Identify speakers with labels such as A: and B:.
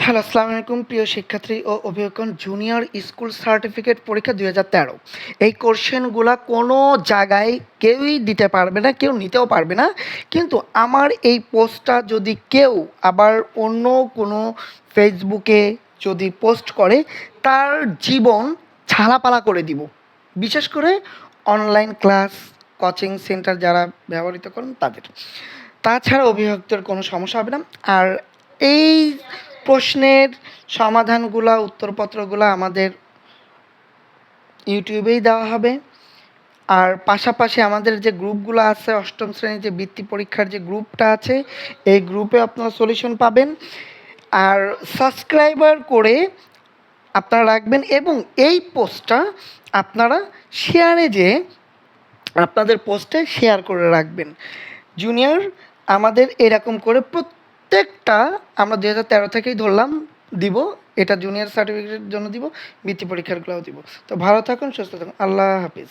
A: Hello, আসসালামু আলাইকুম প্রিয় শিক্ষার্থী ও অভিভাবকগণ। জুনিয়র স্কুল সার্টিফিকেট পরীক্ষা 2013 এই কোশ্চেনগুলা কোনো জায়গায় কেউই দিতে পারবে না, কেউ নিতেও পারবে না। কিন্তু আমার এই পোস্টটা যদি কেউ আবার অন্য কোনো ফেসবুকে যদি পোস্ট করে, তার জীবন ঝালাপালা করে দিব। বিশেষ করে অনলাইন ক্লাস, কোচিং সেন্টার যারা ব্যবহৃত করেন তাদের। তাছাড়া অভিভাবকদের কোনো সমস্যা হবে না। আর এই প্রশ্নের সমাধানগুলা, উত্তরপত্রগুলো আমাদের ইউটিউবেই দেওয়া হবে। আর পাশাপাশি আমাদের যে গ্রুপগুলো আছে, অষ্টম শ্রেণীর যে বৃত্তি পরীক্ষার যে গ্রুপটা আছে, এই গ্রুপে আপনারা সলিউশন পাবেন। আর সাবস্ক্রাইবার করে আপনারা রাখবেন এবং এই পোস্টটা আপনারা শেয়ারে যেয়ে আপনাদের পোস্টে শেয়ার করে রাখবেন। জুনিয়র আমাদের এরকম করে প্রত্যেকটা আমরা 2013 থেকেই ধরলাম দিব। এটা জুনিয়র সার্টিফিকেটের জন্য দিব, বৃত্তি পরীক্ষারগুলোও দিব। তো ভালো থাকুন, সুস্থ থাকুন, আল্লাহ হাফিজ।